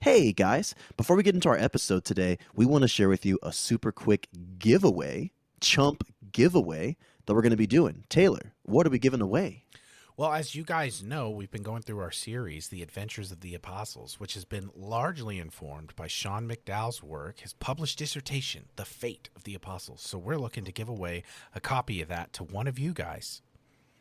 Hey guys, before we get into our episode today, we want to share with you a super quick giveaway, chump giveaway that we're going to be doing. Taylor, what are we giving away? Well, as you guys know, we've been going through our series, The Adventures of the Apostles, which has been largely informed by Sean McDowell's work, his published dissertation, The Fate of the Apostles. So we're looking to give away a copy of that to one of you guys.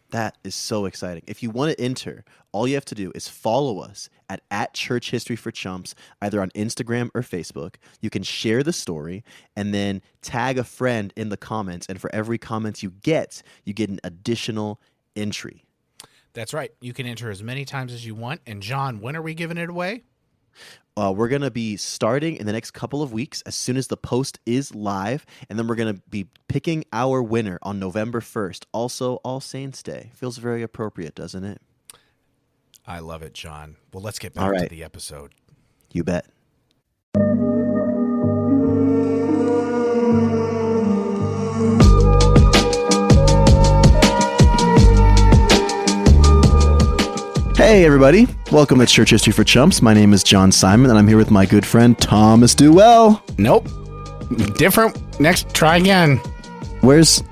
That is so exciting. If you want to enter, all you have to do is follow us at Church History for Chumps, either on Instagram or Facebook. You can share the story and then tag a friend in the comments. And for every comment you get an additional entry. That's right. You can enter as many times as you want. And John, when are we giving it away? We're going to be starting in the next couple of weeks as soon as the post is live, and then we're going to be picking our winner on November 1st. Also, All Saints Day. Feels very appropriate, doesn't it? I love it, John. Well, let's get back to the episode. You bet. Hey everybody, welcome to Church History for Chumps. My name is John Simon, and I'm here with my good friend Thomas Duell. Nope. Different. Next, try again. Where's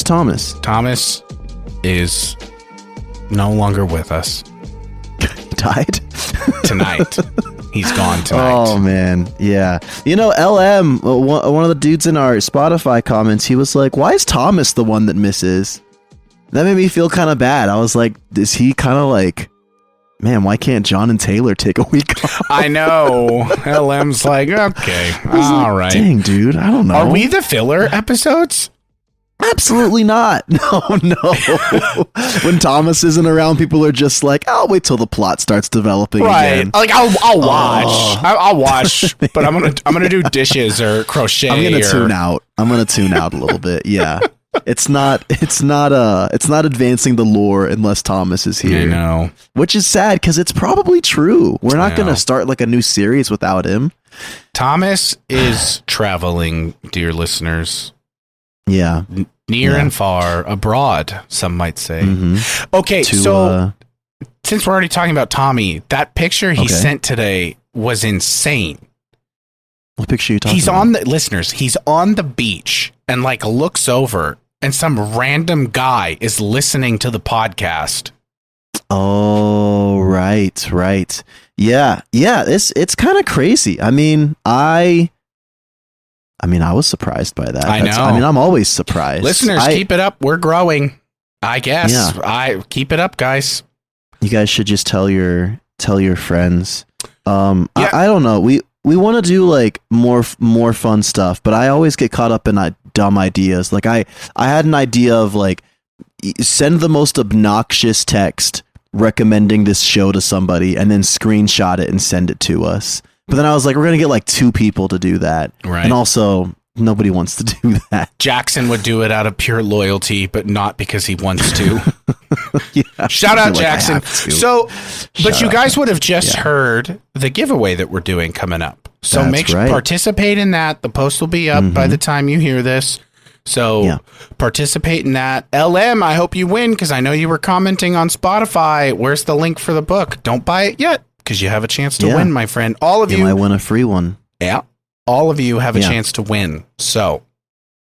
Thomas? Thomas is no longer with us. He died? Tonight. He's gone tonight. Oh, man. Yeah. You know, LM, one of the dudes in our Spotify comments, he was like, why is Thomas the one that misses? That made me feel kind of bad. I was like, is he kind of like, man, why can't John and Taylor take a week off? I know. LM's like, okay, all right. Dang, dude, I don't know. Are we the filler episodes? Absolutely not. No. When Thomas isn't around, people are just like, I'll wait till the plot starts developing again. Like I'll watch. I'll watch, but I'm gonna do dishes or crochet. I'm gonna tune out. I'm gonna tune out a little bit. Yeah. It's not advancing the lore unless Thomas is here. I know. Which is sad because it's probably true. We're not going to start like a new series without him. Thomas is traveling, dear listeners. Yeah. Near and far, abroad, some might say. Mm-hmm. Okay, so since we're already talking about Tommy, that picture he sent today was insane. What picture are you talking about? He's on the beach and like looks over and some random guy is listening to the podcast. Oh, right. Yeah. It's kind of crazy. I mean, I was surprised by that. I know. I'm always surprised. Listeners, keep it up. We're growing. I guess. Yeah. Keep it up, guys. You guys should just tell your friends. I don't know. We want to do like more fun stuff, but I always get caught up in dumb ideas. Like I had an idea of like send the most obnoxious text recommending this show to somebody and then screenshot it and send it to us. But then I was like, we're going to get like 2 people to do that. Right. And also nobody wants to do that. Jackson would do it out of pure loyalty, but not because he wants to. Yeah, Shout out, Jackson. But you guys would have just heard the giveaway that we're doing coming up. So make sure participate in that. The post will be up by the time you hear this. So participate in that. LM, I hope you win because I know you were commenting on Spotify. Where's the link for the book? Don't buy it yet because you have a chance to win, my friend. All of you might win a free one. Yeah. All of you have a chance to win. So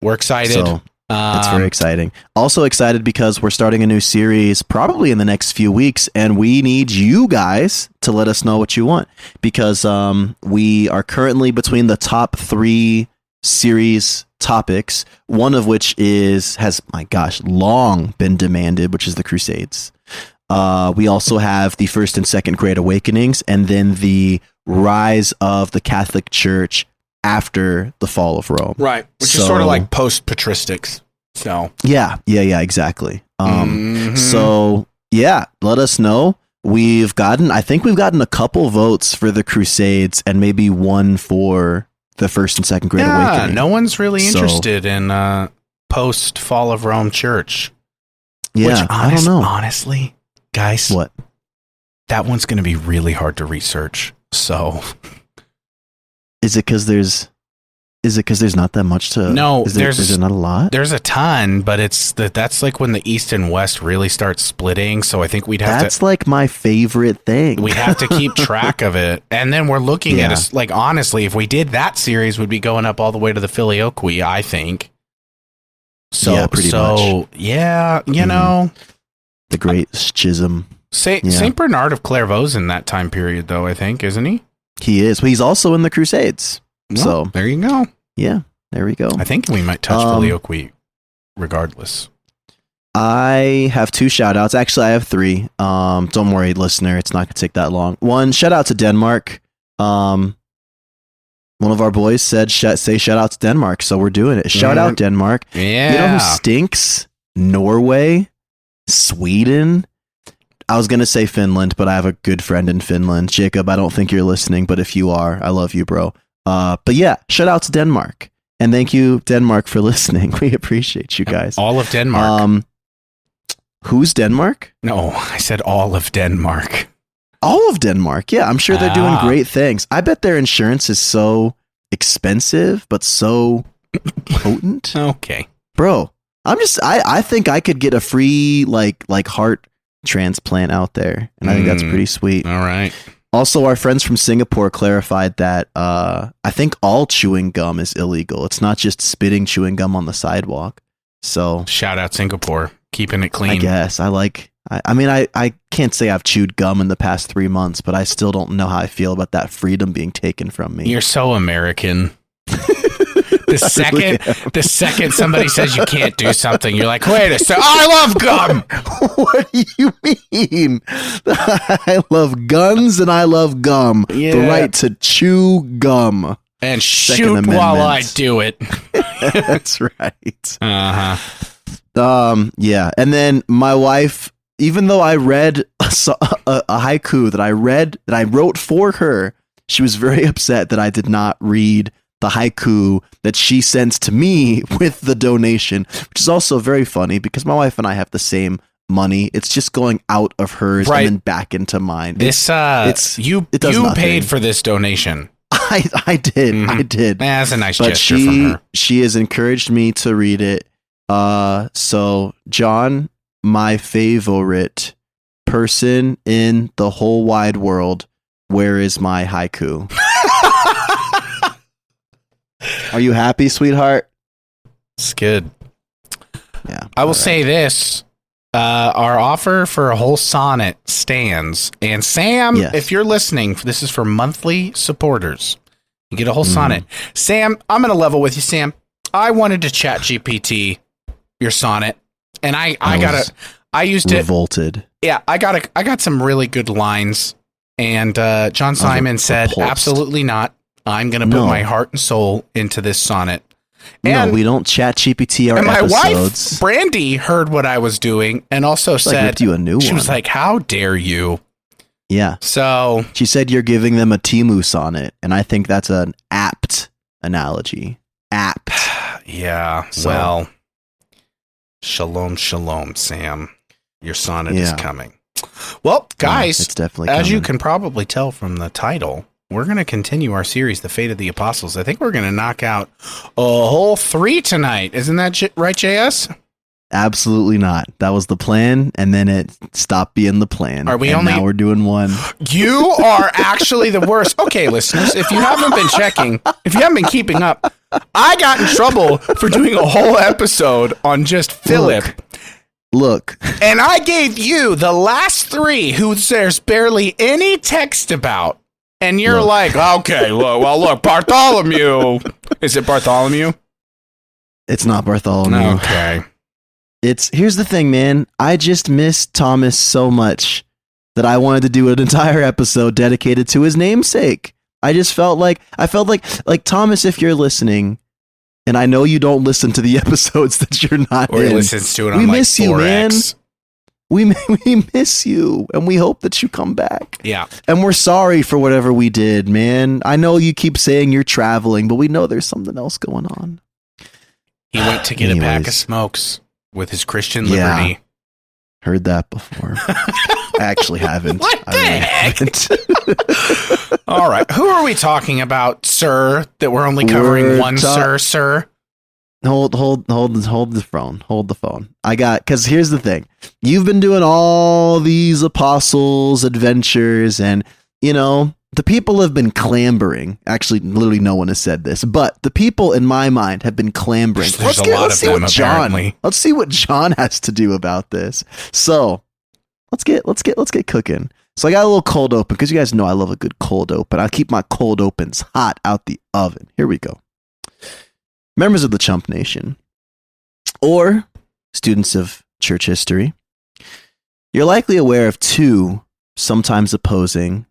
we're excited. That's very exciting. Also excited because we're starting a new series probably in the next few weeks, and we need you guys to let us know what you want because we are currently between the top 3 series topics, one of which has long been demanded, which is the Crusades. We also have the First and Second Great Awakenings, and then the rise of the Catholic Church after the fall of Rome. Right. Which is sort of like post-patristics. So yeah, exactly. So yeah, let us know. I think we've gotten a couple votes for the Crusades and maybe one for the First and Second Great Awakening. No one's really interested in post fall of Rome church. Yeah, I don't know. Honestly, guys, what? That one's going to be really hard to research. So is it because there's Is it because there's not that much to? No, is there not a lot? There's a ton, but that's like when the East and West really start splitting. So I think we'd have That's like my favorite thing. We have to keep track of it, and then we're looking at us like honestly, if we did that series, we'd be going up all the way to the Filioque, I think. So yeah, pretty much. Yeah, you know, the Great Schism. Saint Bernard of Clairvaux in that time period, though, I think, isn't he? He is. Well, he's also in the Crusades. Well, so there you go. Yeah, there we go. I think we might touch Filioque regardless. I have 2 shout outs. Actually, I have 3. Don't worry, listener. It's not going to take that long. 1, shout out to Denmark. One of our boys said, say shout out to Denmark. So we're doing it. Shout out Denmark. Yeah. You know who stinks? Norway, Sweden. I was going to say Finland, but I have a good friend in Finland. Jacob, I don't think you're listening, but if you are, I love you, bro. But yeah, shout out to Denmark. And thank you, Denmark, for listening. We appreciate you guys. All of Denmark. Who's Denmark? No, I said all of Denmark. All of Denmark. Yeah, I'm sure they're doing great things. I bet their insurance is so expensive, but so potent. Okay. Bro, I think I could get a free like heart transplant out there. And I think that's pretty sweet. All right. Also, our friends from Singapore clarified that I think all chewing gum is illegal. It's not just spitting chewing gum on the sidewalk. So shout out Singapore, keeping it clean. I guess I can't say I've chewed gum in the past 3 months, but I still don't know how I feel about that freedom being taken from me. You're so American. The second somebody says you can't do something, you're like, wait a second, I love gum. What do you mean? I love guns and I love gum. Yeah. The right to chew gum. And shoot while I do it. That's right. Uh-huh. Yeah. And then my wife, even though I read a haiku that I wrote for her, she was very upset that I did not read the haiku that she sends to me with the donation, which is also very funny because my wife and I have the same money. It's just going out of hers and then back into mine. You paid for this donation. I did. Mm-hmm. I did. That's a nice gesture from her. She has encouraged me to read it. So John, my favorite person in the whole wide world, where is my haiku? Are you happy, sweetheart? It's good. Yeah. I will say this. Our offer for a whole sonnet stands. And Sam, if you're listening, this is for monthly supporters. You get a whole sonnet. Sam, I'm going to level with you, Sam. I wanted to chat GPT your sonnet, and I used it. Revolted. Yeah, I got some really good lines, and John Simon said, absolutely not. I'm going to put my heart and soul into this sonnet. And we don't chat GPT our episodes. My wife, Brandy, heard what I was doing and also said, you a new she one. was like, how dare you? Yeah. So she said you're giving them a Timu sonnet, and I think that's an apt analogy. Apt. Yeah. So, well, shalom, shalom, Sam. Your sonnet is coming. Well, guys, it's definitely as coming. you can probably tell from the title, we're going to continue our series, The Fate of the Apostles. I think we're going to knock out a whole 3 tonight. Isn't that right, JS? Absolutely not. That was the plan, and then it stopped being the plan. Now we're doing 1. You are actually the worst. Okay, listeners, if you haven't been keeping up, I got in trouble for doing a whole episode on just Philip. Look. And I gave you the last 3 who there's barely any text about. And you're like, okay, look, Bartholomew. Is it Bartholomew? It's not Bartholomew. Okay. Here's the thing, man. I just miss Thomas so much that I wanted to do an entire episode dedicated to his namesake. I felt like Thomas, if you're listening, and I know you don't listen to the episodes that you're not or in. Or listens to it on we like miss 4X. You, man. We miss you, and we hope that you come back. Yeah. And we're sorry for whatever we did, man. I know you keep saying you're traveling, but we know there's something else going on. He went to get a pack of smokes with his Christian liberty. Heard that before. I actually haven't. What the heck? All right. Who are we talking about, sir? That we're only covering one sir? Hold the phone. Hold the phone. Because here's the thing. You've been doing all these apostles adventures, and, the people have been clambering. Actually, literally no one has said this, but the people in my mind have been clambering. Let's see what John has to do about this. So let's get cooking. So I got a little cold open because you guys know I love a good cold open. I keep my cold opens hot out the oven. Here we go. Members of the Chump Nation, or students of church history, you're likely aware of two sometimes opposing,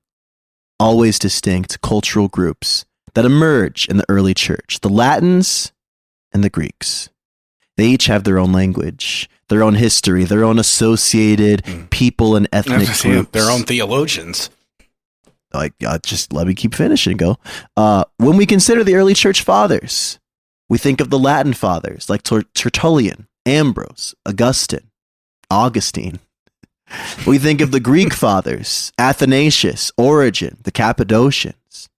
always distinct cultural groups that emerge in the early church: the Latins and the Greeks. They each have their own language, their own history, their own associated people and ethnic groups. Their own theologians. Just let me keep finishing. Go. When we consider the early church fathers, we think of the Latin fathers like Tertullian, Ambrose, Augustine. We think of the Greek fathers, Athanasius, Origen, the Cappadocians.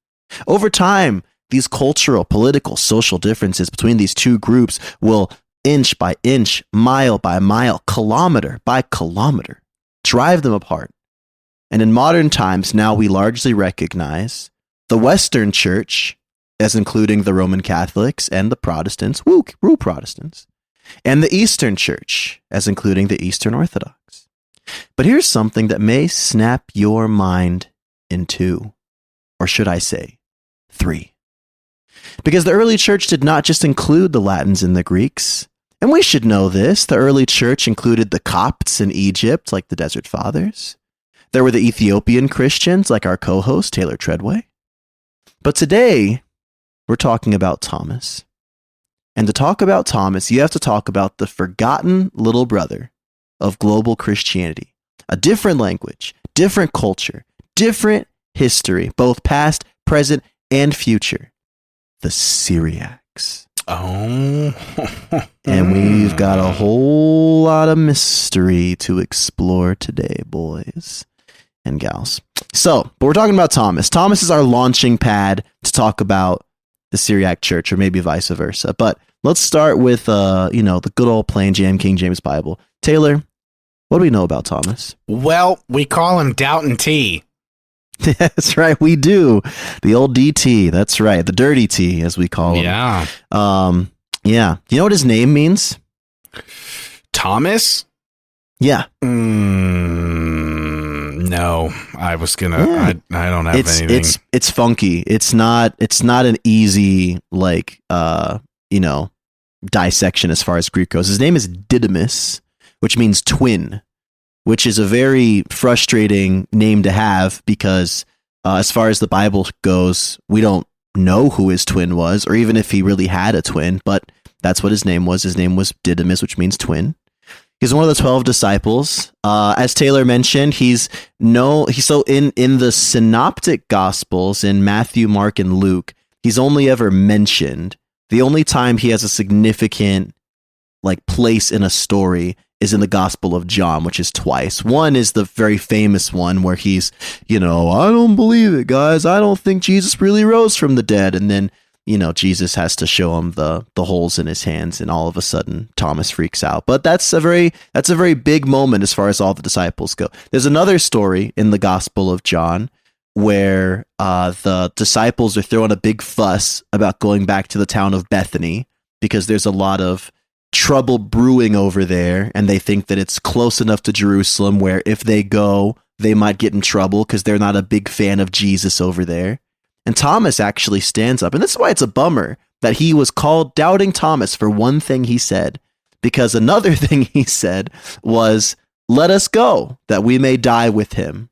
Over time, these cultural, political, social differences between these two groups will inch by inch, mile by mile, kilometer by kilometer, drive them apart. And in modern times, now we largely recognize the Western Church as including the Roman Catholics and the Protestants, woo Protestants, and the Eastern Church as including the Eastern Orthodox. But here's something that may snap your mind in two, or should I say, three. Because the early church did not just include the Latins and the Greeks, and we should know this. The early church included the Copts in Egypt, like the Desert Fathers. There were the Ethiopian Christians, like our co-host, Taylor Treadway. But today, we're talking about Thomas. And to talk about Thomas, you have to talk about the forgotten little brother of global Christianity. A different language, different culture, different history, both past, present, and future. The Syriacs. Oh. And we've got a whole lot of mystery to explore today, boys and gals. So, but we're talking about Thomas. Thomas is our launching pad to talk about the Syriac church, or maybe vice versa. But let's start with, the good old plain King James Bible. Taylor, what do we know about Thomas? Well, we call him Doubtin' T. That's right, we do. The old DT, that's right. The dirty T, as we call him. Yeah. Yeah. You know what his name means? Thomas? Yeah. No, I was gonna. Yeah. I don't have anything. It's funky. It's not an easy dissection as far as Greek goes. His name is Didymus, which means twin, which is a very frustrating name to have because as far as the Bible goes, we don't know who his twin was, or even if he really had a twin. But that's what his name was. His name was Didymus, which means twin. He's one of the 12 disciples. As Taylor mentioned, he's in the synoptic gospels in Matthew, Mark, and Luke, he's only ever mentioned. The only time he has a significant place in a story is in the Gospel of John, which is twice. One is the very famous one where he's, I don't believe it, guys. I don't think Jesus really rose from the dead. And then, Jesus has to show him the holes in his hands, and all of a sudden Thomas freaks out. But that's a very big moment as far as all the disciples go. There's another story in the Gospel of John where the disciples are throwing a big fuss about going back to the town of Bethany because there's a lot of trouble brewing over there, and they think that it's close enough to Jerusalem where if they go, they might get in trouble because they're not a big fan of Jesus over there. And Thomas actually stands up. And this is why it's a bummer that he was called Doubting Thomas for one thing he said. Because another thing he said was, "Let us go, that we may die with him."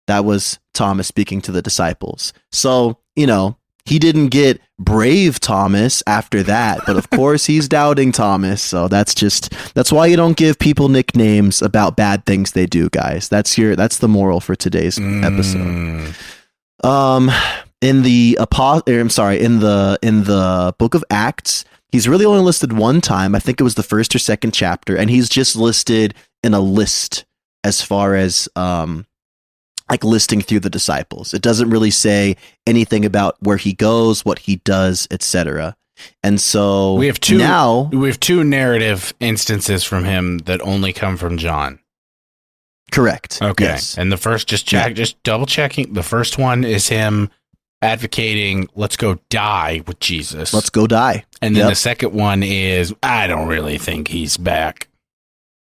That was Thomas speaking to the disciples. So, he didn't get brave Thomas after that. But of course, he's Doubting Thomas. So that's why you don't give people nicknames about bad things they do, guys. That's the moral for today's episode. In the book of Acts, he's really only listed one time. I think it was the first or second chapter, and he's just listed in a list as far as like listing through the disciples. It doesn't really say anything about where he goes, what he does, etc. And so we have two narrative instances from him that only come from John. Correct. Okay. Yes. And the first, just double checking. The first one is him advocating, let's go die with Jesus. Let's go die. And then the second one is, I don't really think he's back.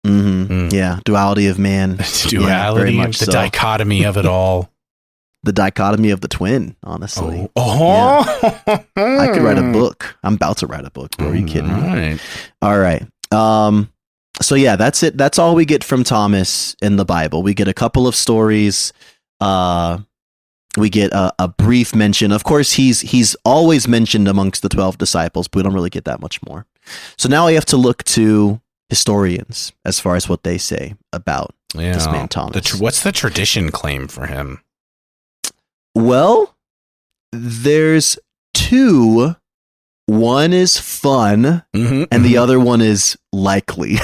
Yeah, duality of man. Duality of the dichotomy of it all. The dichotomy of the twin, honestly. Oh. Yeah. I could write a book. I'm about to write a book, bro. Are you kidding me? All right. So yeah, that's it. That's all we get from Thomas in the Bible. We get a couple of stories. We get a brief mention. Of course, he's always mentioned amongst the 12 disciples, but we don't really get that much more. So now we have to look to historians as far as what they say about this man Thomas. What's the tradition claim for him? Well, there's two. One is fun, and the other one is likely.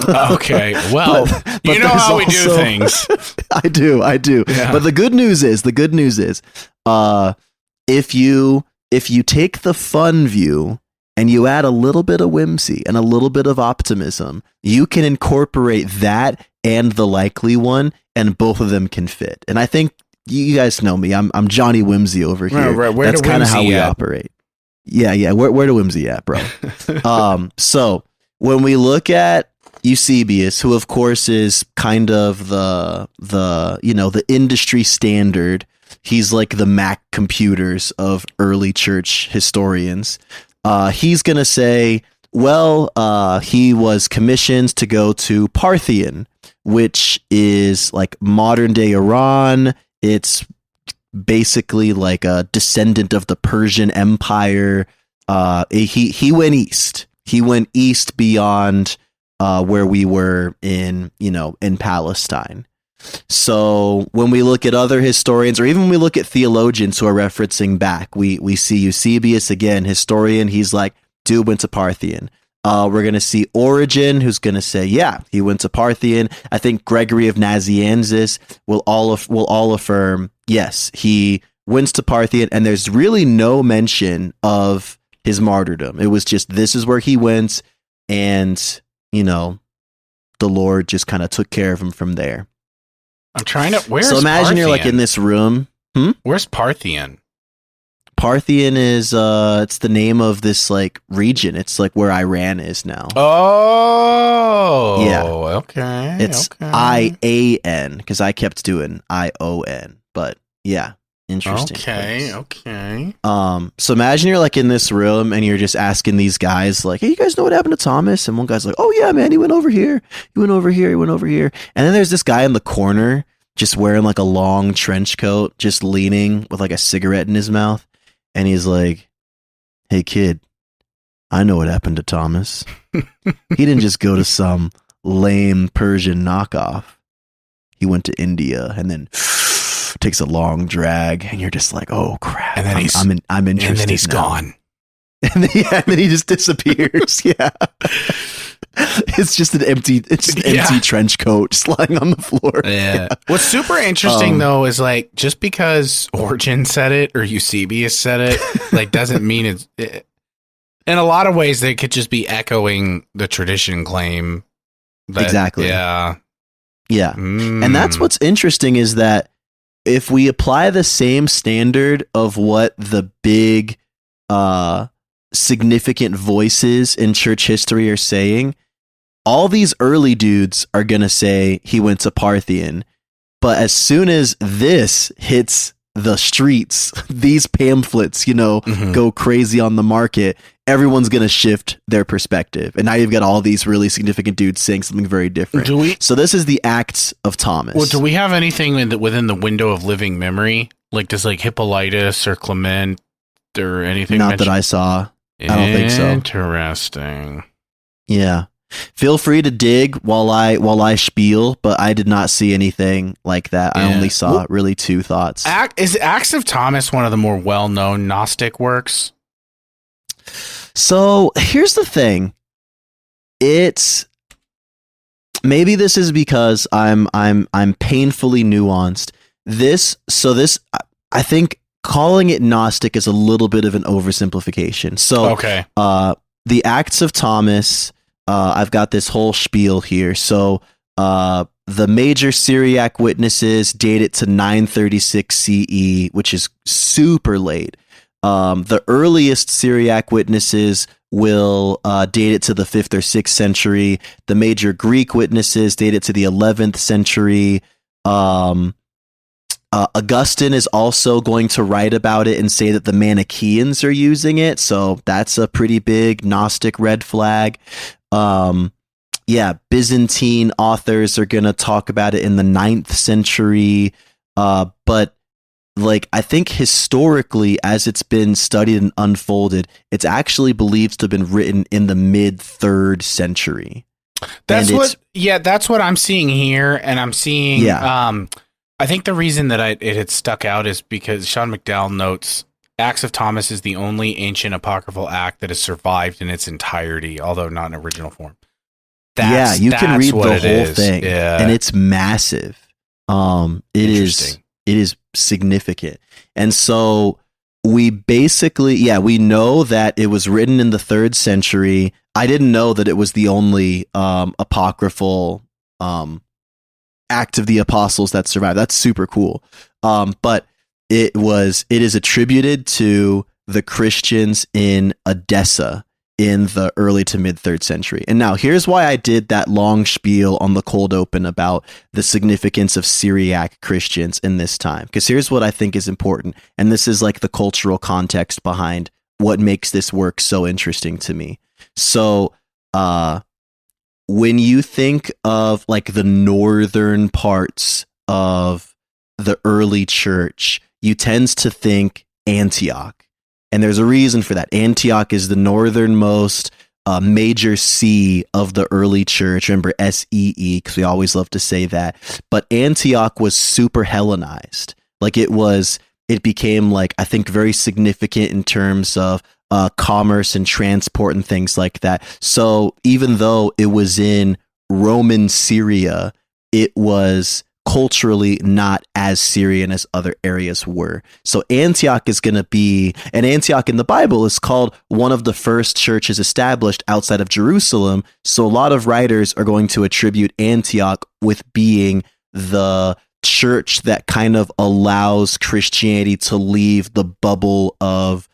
Okay, well, but you know how we do things. I do. Yeah. But the good news is, if you take the fun view and you add a little bit of whimsy and a little bit of optimism, you can incorporate that and the likely one, and both of them can fit. And I think you guys know me. I'm Johnny Whimsy over here. Right. That's kind of how we operate. Yeah. Where the whimsy at, bro? So when we look at Eusebius, who of course is kind of the industry standard, he's like the Mac computers of early church historians. He's gonna say, well, he was commissioned to go to Parthian, which is like modern day Iran. It's basically like a descendant of the Persian Empire. He went east. He went east beyond where we were in Palestine. So when we look at other historians, or even when we look at theologians who are referencing back, we see Eusebius, again, historian. He's like, dude went to Parthian. We're going to see Origen, who's going to say, yeah, he went to Parthian. I think Gregory of Nazianzus will all affirm, yes, he went to Parthian, and there's really no mention of his martyrdom. It was just, this is where he went, and, the Lord just kind of took care of him from there. I'm trying to, where's So imagine Parthian? You're like in this room. Where's Parthian? Parthian is it's the name of this like region. It's like where Iran is now. Oh, yeah. Okay. It's IAN because I kept doing ION, but yeah, interesting. Okay. So imagine you're like in this room and you're just asking these guys like, "Hey, you guys know what happened to Thomas?" And one guy's like, "Oh yeah, man, he went over here. He went over here. And then there's this guy in the corner just wearing like a long trench coat, just leaning with like a cigarette in his mouth. And he's like, "Hey kid, I know what happened to Thomas. He didn't just go to some lame Persian knockoff. He went to India and then takes a long drag." And you're just like, "Oh crap!" And then I'm interested. And then he's now. gone. And then he just disappears. Yeah. It's just an empty trench coat just lying on the floor. Yeah. What's super interesting though is like, just because Origen said it or Eusebius said it, like doesn't mean it's in a lot of ways they could just be echoing the tradition claim. Exactly. Yeah. Yeah. And that's what's interesting is that if we apply the same standard of what the big significant voices in church history are saying, all these early dudes are going to say he went to Parthian. But as soon as this hits the streets, these pamphlets, go crazy on the market, everyone's going to shift their perspective. And now you've got all these really significant dudes saying something very different. So this is the Acts of Thomas. Well, do we have anything within the window of living memory? Like does like Hippolytus or Clement or anything? Not that I saw. I don't think so. Interesting. Yeah. Feel free to dig while I spiel, but I did not see anything like that. Yeah. I only saw really two thoughts. Is Acts of Thomas one of the more well-known Gnostic works? So here's the thing. It's maybe this is because I'm painfully nuanced. I think calling it Gnostic is a little bit of an oversimplification. So, okay. The Acts of Thomas, I've got this whole spiel here. So, the major Syriac witnesses date it to 936 CE, which is super late. The earliest Syriac witnesses will date it to the 5th or 6th century. The major Greek witnesses date it to the 11th century. Augustine is also going to write about it and say that the Manichaeans are using it. So that's a pretty big Gnostic red flag. Byzantine authors are going to talk about it in the 9th century. But like, I think historically, as it's been studied and unfolded, it's actually believed to have been written in the mid 3rd century. That's what I'm seeing here. And I'm seeing, I think the reason that it had stuck out is because Sean McDowell notes Acts of Thomas is the only ancient apocryphal act that has survived in its entirety, although not in original form. You can read the whole thing, and it's massive. It is significant. And so we basically, we know that it was written in the 3rd century. I didn't know that it was the only apocryphal act of the apostles that survived. That's super cool. But it is attributed to the Christians in Edessa in the early to mid 3rd century. And now here's why I did that long spiel on the cold open about the significance of Syriac Christians in this time. Because here's what I think is important. And this is like the cultural context behind what makes this work so interesting to me. So, when you think of like the northern parts of the early church, you tend to think Antioch. And there's a reason for that. Antioch is the northernmost major C of the early church. Remember SEE, because we always love to say that. But Antioch was super Hellenized. Like it became like, I think, very significant in terms of commerce and transport and things like that. So even though it was in Roman Syria, it was culturally not as Syrian as other areas were. So Antioch is going to be, and Antioch in the Bible is called one of the first churches established outside of Jerusalem. So a lot of writers are going to attribute Antioch with being the church that kind of allows Christianity to leave the bubble of,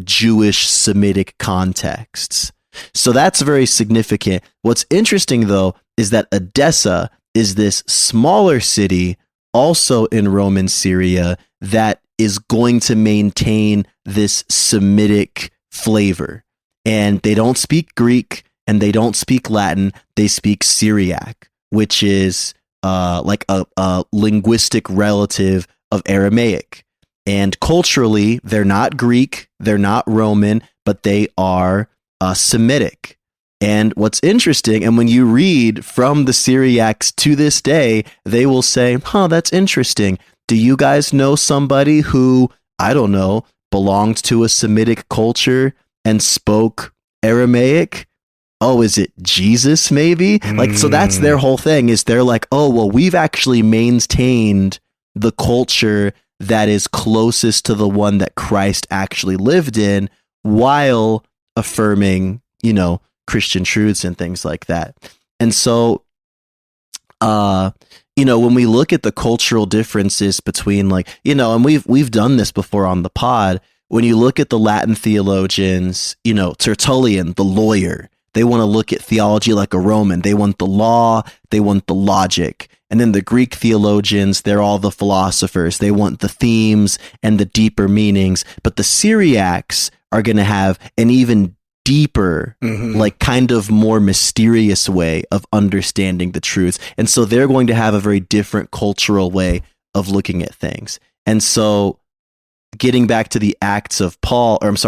Jewish Semitic contexts. So that's very significant. What's interesting, though, is that Edessa is this smaller city also in Roman Syria that is going to maintain this Semitic flavor. And they don't speak Greek and they don't speak Latin. They speak Syriac, which is like a linguistic relative of Aramaic. And culturally, they're not Greek, they're not Roman, but they are Semitic. And what's interesting, and when you read from the Syriacs to this day, they will say, that's interesting. Do you guys know somebody who, I don't know, belonged to a Semitic culture and spoke Aramaic? Oh, is it Jesus maybe? So that's their whole thing, is they're like, oh, well, we've actually maintained the culture that is closest to the one that Christ actually lived in while affirming, Christian truths and things like that. And so, when we look at the cultural differences between and we've done this before on the pod, when you look at the Latin theologians, Tertullian, the lawyer, they want to look at theology like a Roman. They want the law, they want the logic. And then the Greek theologians, they're all the philosophers. They want the themes and the deeper meanings. But the Syriacs are going to have an even deeper, kind of more mysterious way of understanding the truths. And so they're going to have a very different cultural way of looking at things. And so getting back to the Acts of Thomas,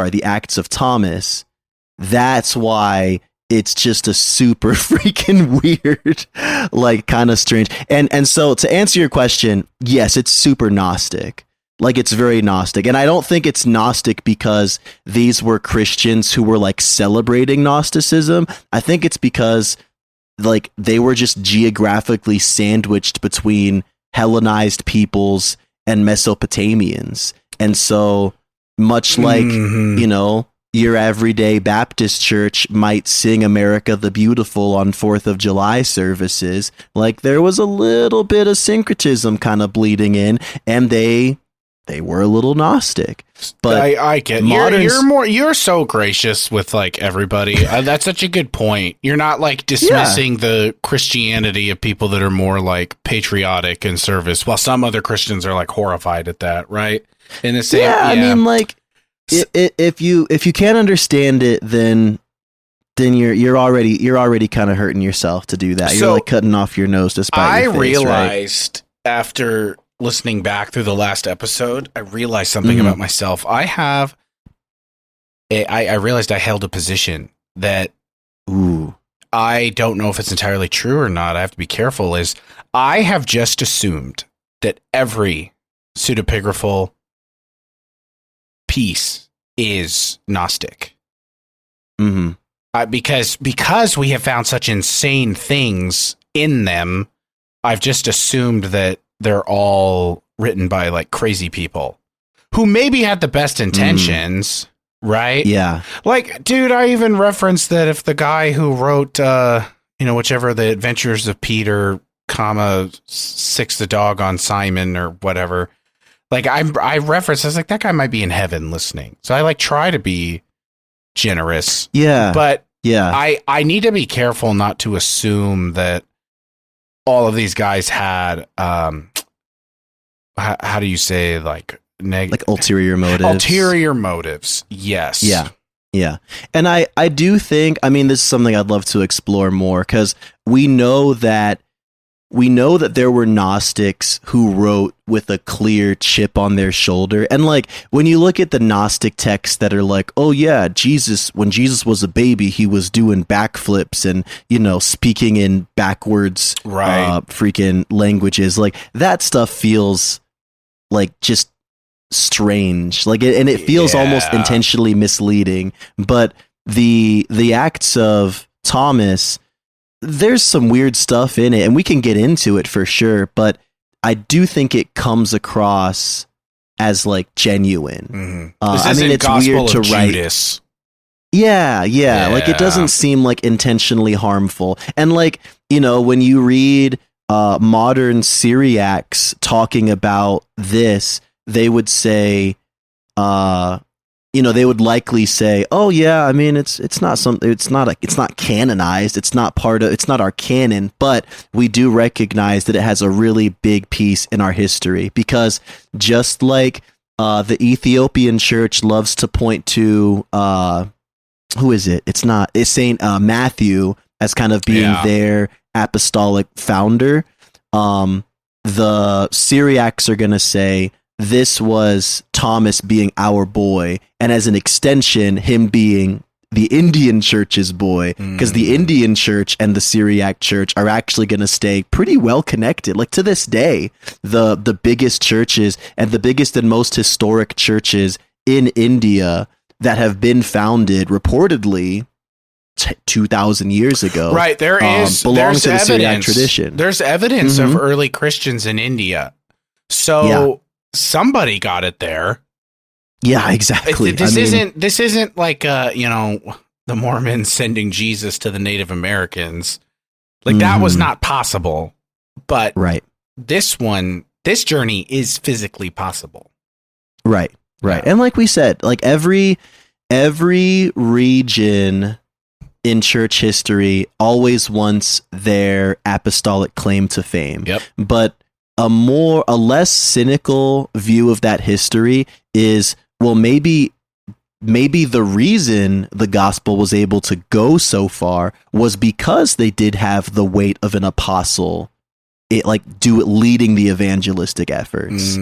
that's why it's just a super freaking weird, kind of strange. And so to answer your question, yes, it's super Gnostic. It's very Gnostic. And I don't think it's Gnostic because these were Christians who were celebrating Gnosticism. I think it's because like they were just geographically sandwiched between Hellenized peoples and Mesopotamians. And so much like, you know, your everyday Baptist church might sing America the Beautiful on 4th of July services, like there was a little bit of syncretism kind of bleeding in, and they were a little Gnostic. But I get you're so gracious with like everybody. That's such a good point. You're not like dismissing the Christianity of people that are more like patriotic in service, while some other Christians are like horrified at that, right? In the same, I mean, like if you can't understand it, then you're already kind of hurting yourself to do that. You're like cutting off your nose to spite your face, realized after listening back through the last episode, I realized something about myself. I realized I held a position that I don't know if it's entirely true or not. I have to be careful. Is I have just assumed that every pseudepigraphal piece is Gnostic. Because we have found such insane things in them, I've just assumed that they're all written by like crazy people who maybe had the best intentions, right? Yeah. Like, dude, I even referenced that if the guy who wrote, whichever, The Adventures of Peter, Six the Dog on Simon or whatever, like I referenced, I was like, that guy might be in heaven listening. So I like try to be generous. Yeah. But I need to be careful not to assume that all of these guys had, how do you say, like ulterior motives? Ulterior motives. Yes. Yeah. And I do think, I mean, this is something I'd love to explore more, because we know that there were Gnostics who wrote with a clear chip on their shoulder. And like, when you look at the Gnostic texts that are like, oh yeah, when Jesus was a baby, he was doing backflips and, you know, speaking in backwards, freaking languages. Like that stuff feels like just strange. Like, and it feels almost intentionally misleading. But the Acts of Thomas, there's some weird stuff in it, and we can get into it for sure, but I do think it comes across as like genuine. I mean, it's weird to write. Judas. Yeah. Like it doesn't seem like intentionally harmful. And like, you know, when you read modern Syriacs talking about this, they would say, they would likely say, "Oh yeah, I mean it's not something, it's not canonized, it's not our canon, but we do recognize that it has a really big piece in our history, because just like the Ethiopian church loves to point to who is it? It's Saint Matthew as kind of being their apostolic founder. The Syriacs are going to say this was Thomas being our boy, and as an extension, him being the Indian church's boy, because the Indian church and the Syriac church are actually going to stay pretty well connected. Like to this day, the biggest churches and the biggest and most historic churches in India that have been founded reportedly 2,000 years ago, right? There's to the Syriac tradition. There's evidence of early Christians in India, so somebody got it there. Yeah, exactly. This isn't like the Mormons sending Jesus to the Native Americans. Like that was not possible. But this journey is physically possible. Right. Yeah. And like we said, like every region in church history always wants their apostolic claim to fame. Yep. But a less cynical view of that history is, well, maybe the reason the gospel was able to go so far was because they did have the weight of an apostle, leading the evangelistic efforts.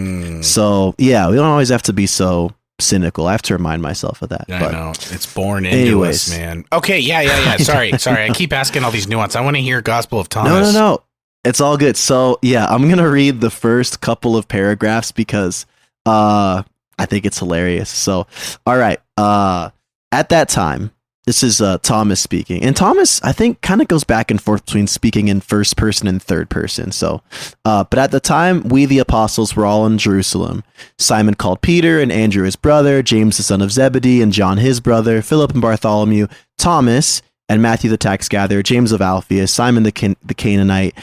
So yeah, we don't always have to be so cynical. I have to remind myself of that. I know, it's born into us, man. Okay, yeah. Sorry. I keep asking all these nuance. I want to hear Gospel of Thomas. No. It's all good. So yeah, I'm going to read the first couple of paragraphs because I think it's hilarious. So, all right. At that time, This is Thomas speaking. And Thomas, I think, kind of goes back and forth between speaking in first person and third person. So, but at the time, we, the apostles, were all in Jerusalem. Simon called Peter, and Andrew his brother, James the son of Zebedee, and John his brother, Philip and Bartholomew, Thomas, and Matthew the tax gatherer, James of Alphaeus, Simon the Canaanite,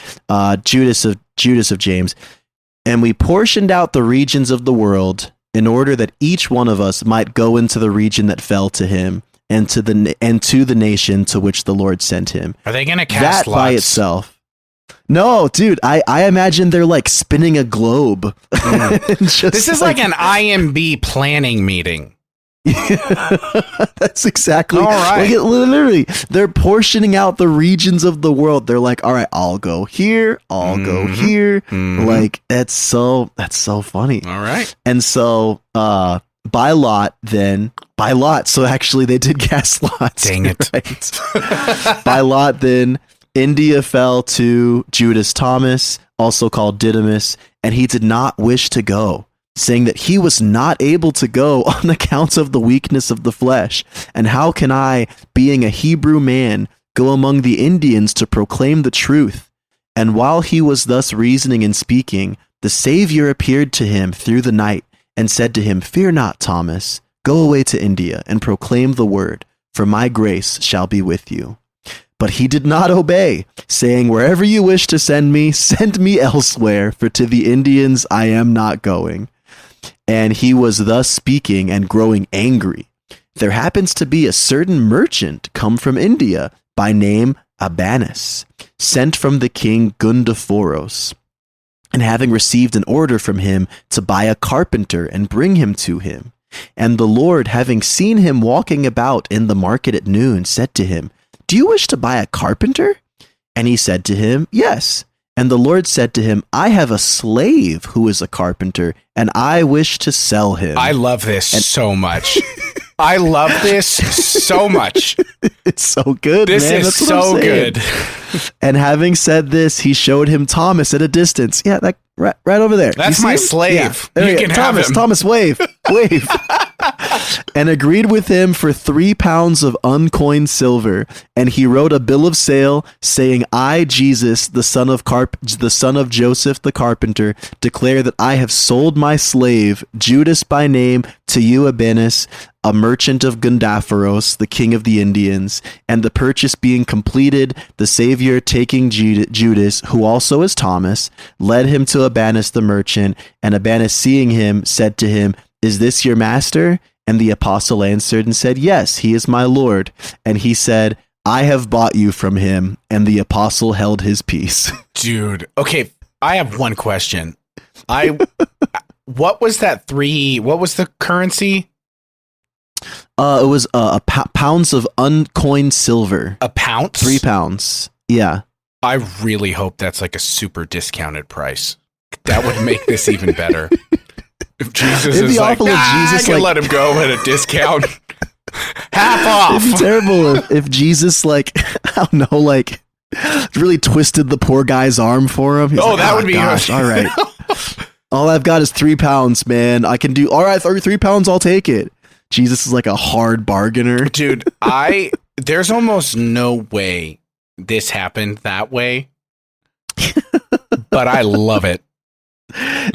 Judas of James. And we portioned out the regions of the world in order that each one of us might go into the region that fell to him, and to the nation to which the Lord sent him. Are they going to cast that lots? By itself? No, dude. I imagine they're like spinning a globe. This is like an IMB planning meeting. That's exactly all right. Like literally, they're portioning out the regions of the world. They're like, all right, I'll go here. I'll go here. Like that's so funny. All right. And so, by lot, so actually they did cast lots. Dang it. Right? By lot, then, India fell to Judas Thomas, also called Didymus, and he did not wish to go, saying that he was not able to go on account of the weakness of the flesh. And how can I, being a Hebrew man, go among the Indians to proclaim the truth? And while he was thus reasoning and speaking, the Savior appeared to him through the night, and said to him, Fear not, Thomas, go away to India and proclaim the word, for my grace shall be with you. But he did not obey, saying, Wherever you wish to send me elsewhere, for to the Indians I am not going. And he was thus speaking and growing angry. There happens to be a certain merchant come from India, by name Abanus, sent from the king Gundaphoros. And having received an order from him to buy a carpenter and bring him to him. And the Lord, having seen him walking about in the market at noon, said to him, Do you wish to buy a carpenter? And he said to him, Yes. And the Lord said to him, I have a slave who is a carpenter, and I wish to sell him. I love this so much. I love this so much. It's so good, this man. Is That's so good. And having said this, he showed him Thomas at a distance. Yeah, that right over there. That's my slave. Yeah. You can have him. Thomas, wave. And agreed with him for 3 pounds of uncoined silver. And he wrote a bill of sale, saying, I, Jesus, the son of Joseph the carpenter, declare that I have sold my slave, Judas by name, to you, Abanus, a merchant of Gundaphoros, the king of the Indians. And the purchase being completed, the Savior, taking Judas, who also is Thomas, led him to Abanus the merchant. And Abanus, seeing him, said to him, Is this your master? And the apostle answered and said, Yes, he is my Lord. And he said, I have bought you from him. And the apostle held his peace. Dude, okay, I have one question. What was that what was the currency? It was pounds of uncoined silver. A pound? 3 pounds. Yeah. I really hope that's like a super discounted price. That would make this even better. If Jesus is like, I can let him go at a discount. Half off. It'd be terrible if Jesus, like, I don't know, like, really twisted the poor guy's arm for him. He's like, that would be gosh, all right. All I've got is 3 pounds, man. I can do, all right, 3 pounds, I'll take it. Jesus is like a hard bargainer. Dude, there's almost no way this happened that way, but I love it.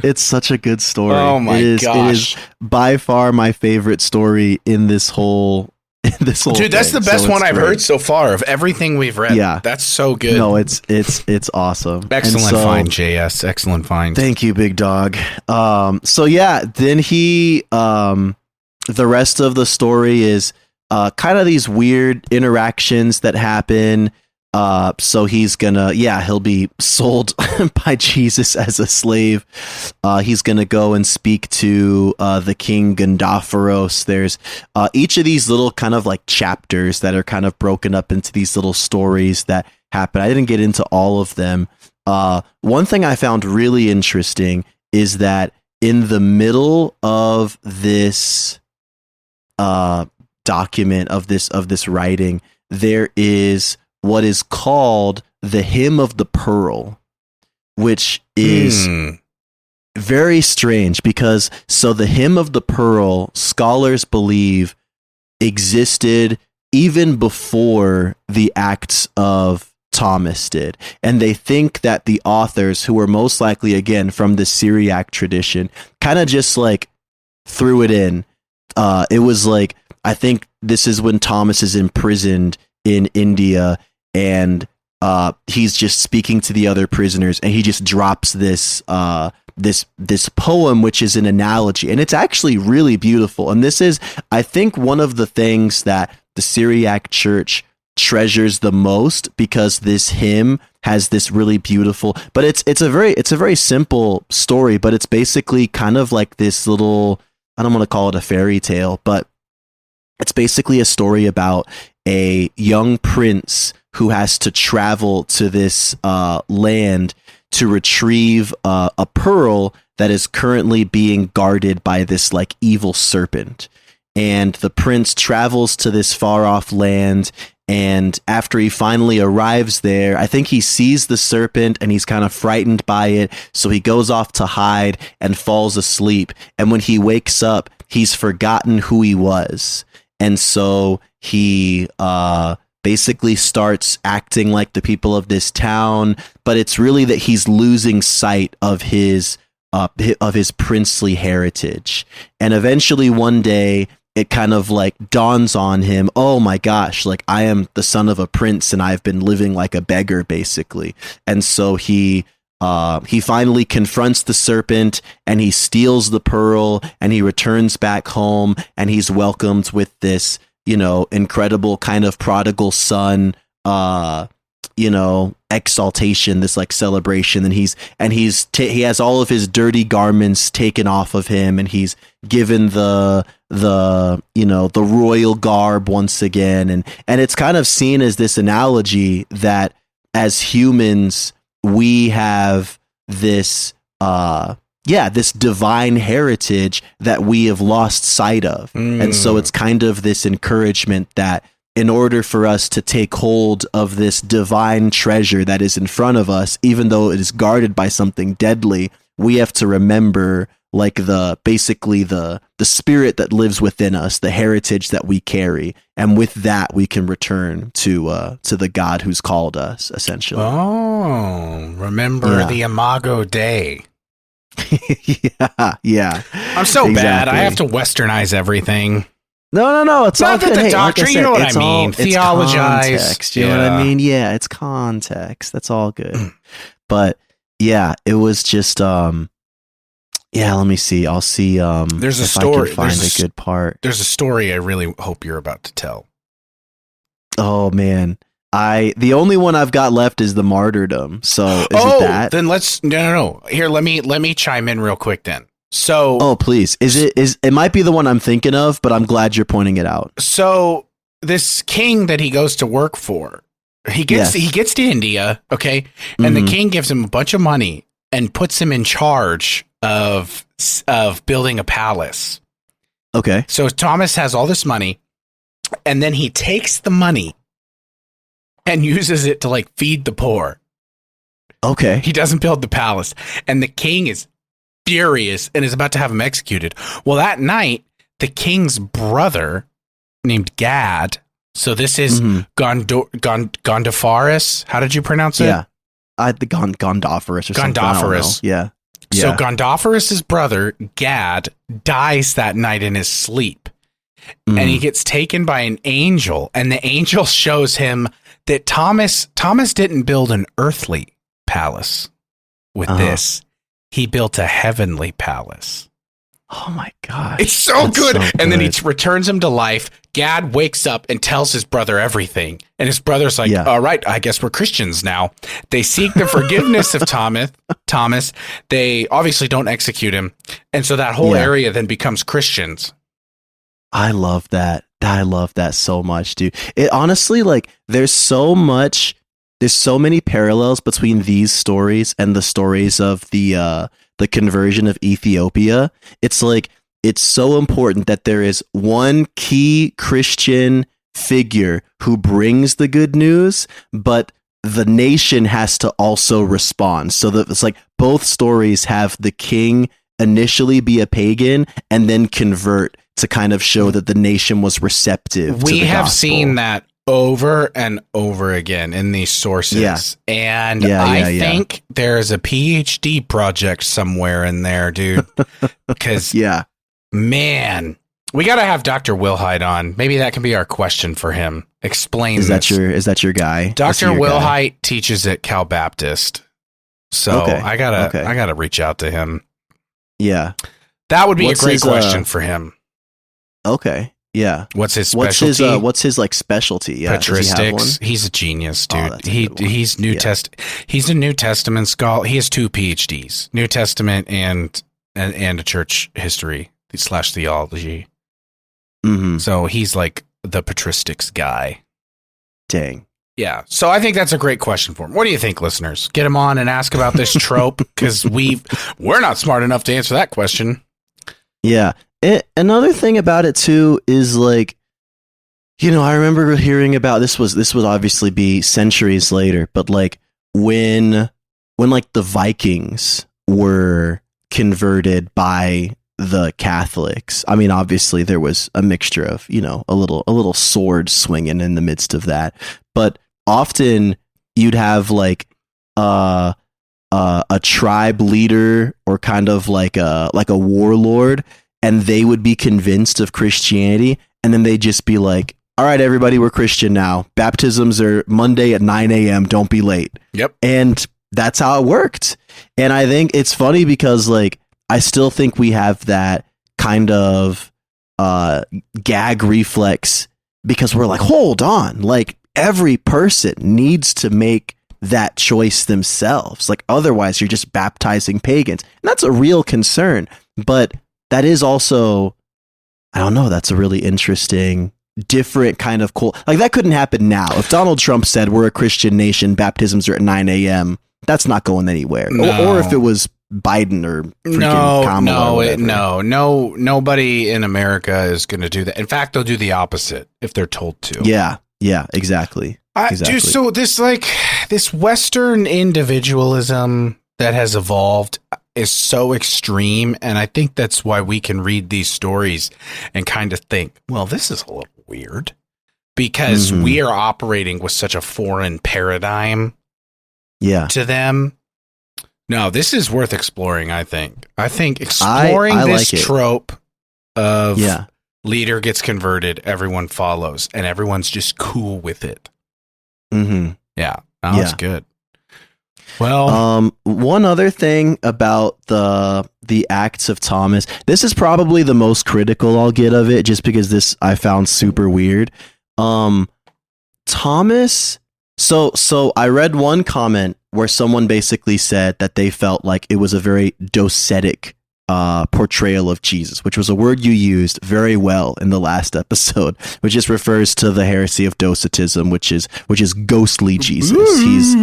It's such a good story. Oh my gosh. It is by far my favorite story in this whole Dude, that's the best one I've heard so far of everything we've read. Yeah. That's so good. No, it's awesome. Excellent find, JS. Excellent find. Thank you, big dog. So yeah, then the rest of the story is kind of these weird interactions that happen. So he'll be sold by Jesus as a slave. He's going to go and speak to the king Gundaphoros. There's each of these little kind of like chapters that are kind of broken up into these little stories that happen. I didn't get into all of them. One thing I found really interesting is that in the middle of this document of this writing, there is what is called the Hymn of the Pearl, which is very strange because the Hymn of the Pearl, scholars believe, existed even before the Acts of Thomas did. And they think that the authors, who were most likely, again, from the Syriac tradition, kind of just like threw it in. It was like, I think this is when Thomas is imprisoned in India, and he's just speaking to the other prisoners, and he just drops this this poem, which is an analogy, and it's actually really beautiful. And this is, I think, one of the things that the Syriac church treasures the most, because this hymn has this really beautiful, but it's a very simple story, but it's basically kind of like this little, I don't want to call it a fairy tale, but it's basically a story about a young prince who has to travel to this land to retrieve a pearl that is currently being guarded by this like evil serpent. And the prince travels to this far off land, and after he finally arrives there, I think he sees the serpent and he's kind of frightened by it, so he goes off to hide and falls asleep. And when he wakes up, he's forgotten who he was. And so he basically starts acting like the people of this town, but it's really that he's losing sight of his princely heritage. And eventually one day it kind of like dawns on him, oh my gosh, like I am the son of a prince and I've been living like a beggar, basically. And so he finally confronts the serpent, and he steals the pearl, and he returns back home, and he's welcomed with this, incredible kind of prodigal son, exaltation, this like celebration. And he has all of his dirty garments taken off of him, and he's given the royal garb once again. And it's kind of seen as this analogy that as humans, we have this this divine heritage that we have lost sight of. And so it's kind of this encouragement that in order for us to take hold of this divine treasure that is in front of us, even though it is guarded by something deadly, we have to remember like the spirit that lives within us, the heritage that we carry. And with that, we can return to the God who's called us, essentially. Oh, remember the Imago Dei. Yeah. I'm so bad. I have to westernize everything. No. It's not all good. The hey, doctrine, like I said, you know what I mean. Theologize. Context, you know what I mean? Yeah, it's context. That's all good. But yeah, it was just let me see. I'll see there's a if story. I can find a good part. There's a story I really hope you're about to tell. Oh man. The only one I've got left is the martyrdom. So is it that? Then let's no. Here, let me chime in real quick then. So please. It might be the one I'm thinking of, but I'm glad you're pointing it out. So this king that he goes to work for, he gets to India, okay? And the king gives him a bunch of money and puts him in charge of building a palace. Okay. So Thomas has all this money, and then he takes the money and uses it to like feed the poor. Okay. He doesn't build the palace, and the king is furious and is about to have him executed. Well, that night, the king's brother named Gad. So this is Gondopharis. How did you pronounce it? Yeah. The Gondopharis or something. Gondopharis. Yeah. So Gondopharis' brother, Gad, dies that night in his sleep. And he gets taken by an angel, and the angel shows him that Thomas didn't build an earthly palace with this. He built a heavenly palace. Oh my gosh. It's so good. And then he returns him to life. Gad wakes up and tells his brother everything. And his brother's like, all right, I guess we're Christians now. They seek the forgiveness of Thomas. They obviously don't execute him. And so that whole area then becomes Christians. I love that. I love that so much, dude. It honestly, like, there's so many parallels between these stories and the stories of the conversion of Ethiopia. It's like, it's so important that there is one key Christian figure who brings the good news, but the nation has to also respond. So that it's like both stories have the king initially be a pagan and then convert to kind of show that the nation was receptive to the gospel. We have seen that over and over again in these sources. Yeah. And I think there's a PhD project somewhere in there, dude. Because, man, we got to have Dr. Wilhite on. Maybe that can be our question for him. Explain this. Is that your guy? Dr. Wilhite teaches at Cal Baptist. So I gotta reach out to him. Yeah. That would be a great question for him. Okay. Yeah. What's his specialty? What's his like specialty? Yeah. Patristics. He's a genius, dude. He's He's a New Testament scholar. He has 2 PhDs, New Testament and a church history / theology. Mm-hmm. So he's like the patristics guy. Dang. Yeah. So I think that's a great question for him. What do you think, listeners? Get him on and ask about this trope, because we're not smart enough to answer that question. Yeah. Another thing about it too is like, I remember hearing about this would obviously be centuries later, but like when like the Vikings were converted by the Catholics, I mean, obviously there was a mixture of, a little sword swinging in the midst of that, but often you'd have like a tribe leader or kind of like a warlord, and they would be convinced of Christianity, and then they'd just be like, all right, everybody, we're Christian now. Baptisms are Monday at 9 a.m. Don't be late. Yep. And that's how it worked. And I think it's funny because like, I still think we have that kind of gag reflex, because we're like, hold on, like every person needs to make that choice themselves. Like otherwise you're just baptizing pagans. And that's a real concern. But that is also, I don't know, that's a really interesting, different kind of cool. Like that couldn't happen now. If Donald Trump said we're a Christian nation, baptisms are at 9 a.m., that's not going anywhere. No. Or if it was Biden or freaking Kamala. Nobody in America is going to do that. In fact, they'll do the opposite if they're told to. Yeah, exactly. Dude, so this Western individualism that has evolved is so extreme, and I think that's why we can read these stories and kind of think, well, this is a little weird, because we are operating with such a foreign paradigm to them. No, this is worth exploring, I think. I think exploring this like trope of leader gets converted, everyone follows, and everyone's just cool with it. Mm-hmm. Yeah, that's good. Well, one other thing about the Acts of Thomas, this is probably the most critical I'll get of it, just because this I found super weird. Thomas, so I read one comment where someone basically said that they felt like it was a very docetic portrayal of Jesus, which was a word you used very well in the last episode, which just refers to the heresy of Docetism, which is ghostly Jesus. He's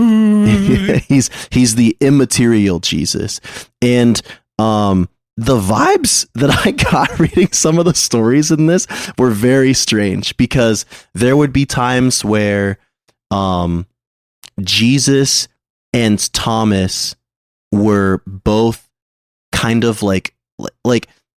the immaterial Jesus. And the vibes that I got reading some of the stories in this were very strange, because there would be times where Jesus and Thomas were both kind of like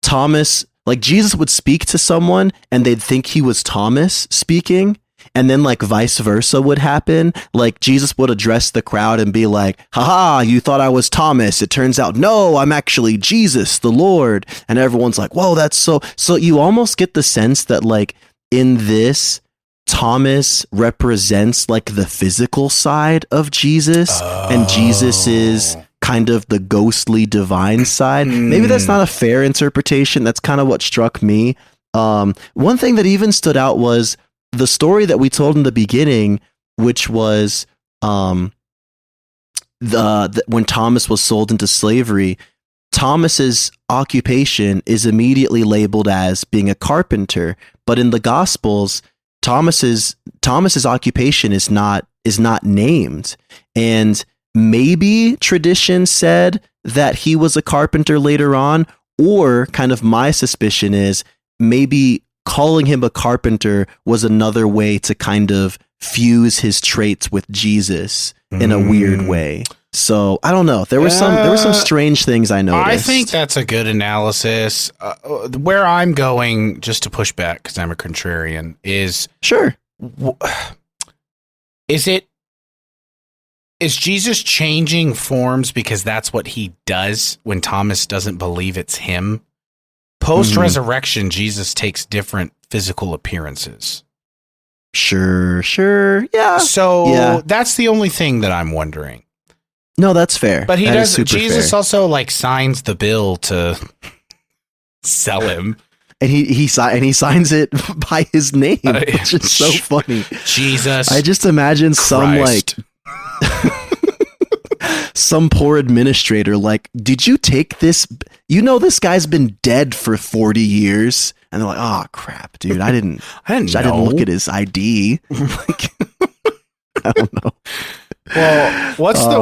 Thomas, like Jesus would speak to someone and they'd think he was Thomas speaking, and then like vice versa would happen. Like Jesus would address the crowd and be like, haha, you thought I was Thomas, it turns out no, I'm actually Jesus the Lord. And everyone's like, whoa, that's so you almost get the sense that like in this, Thomas represents like the physical side of Jesus, and Jesus is kind of the ghostly divine side. Maybe that's not a fair interpretation. That's kind of what struck me. One thing that even stood out was the story that we told in the beginning, which was when Thomas was sold into slavery, Thomas's occupation is immediately labeled as being a carpenter, but in the Gospels, Thomas's occupation is not named. And maybe tradition said that he was a carpenter later on, or kind of my suspicion is maybe calling him a carpenter was another way to kind of fuse his traits with Jesus in a weird way. So I don't know. There were some strange things I noticed. I think that's a good analysis. Where I'm going, just to push back because I'm a contrarian, is sure. Is Jesus changing forms because that's what he does when Thomas doesn't believe it's him? Post-resurrection, Jesus takes different physical appearances. Sure. Yeah. So that's the only thing that I'm wondering. No, that's fair. But Jesus fair. also like signs the bill to sell him. And he signs it by his name, which is so funny. Jesus. I just imagine Christ. some poor administrator like, did you take this? You know this guy's been dead for 40 years. And they're like, oh crap, dude, I didn't look at his ID. Like, I don't know. Well,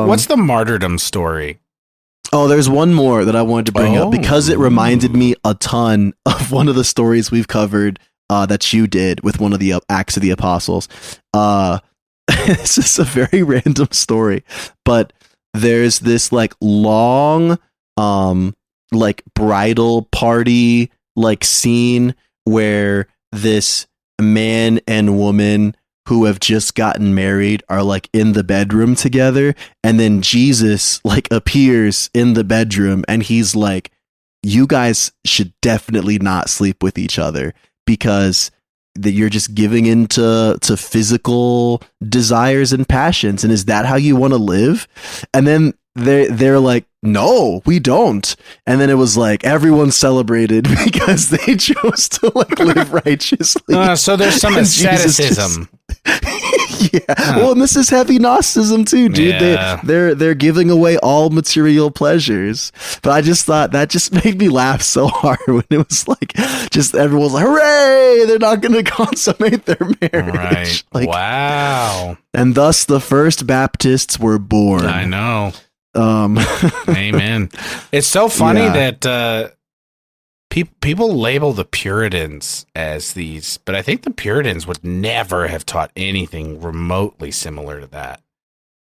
what's the martyrdom story? Oh, there's one more that I wanted to bring up because it reminded me a ton of one of the stories we've covered that you did with one of the Acts of the Apostles. This is a very random story, but there's this like long like bridal party like scene where this man and woman who have just gotten married are like in the bedroom together, and then Jesus like appears in the bedroom and he's like, you guys should definitely not sleep with each other because that you're just giving into physical desires and passions, and is that how you want to live? And then they're like, no, we don't. And then it was like everyone celebrated because they chose to like live righteously. So there's some asceticism. Well, and this is heavy Gnosticism too, dude. Yeah. They're giving away all material pleasures. But I just thought that just made me laugh so hard when it was like, just everyone's like, hooray! They're not going to consummate their marriage. Right. Like, wow. And thus the first Baptists were born. I know. Amen. It's so funny that people label the Puritans as these, but I think the Puritans would never have taught anything remotely similar to that.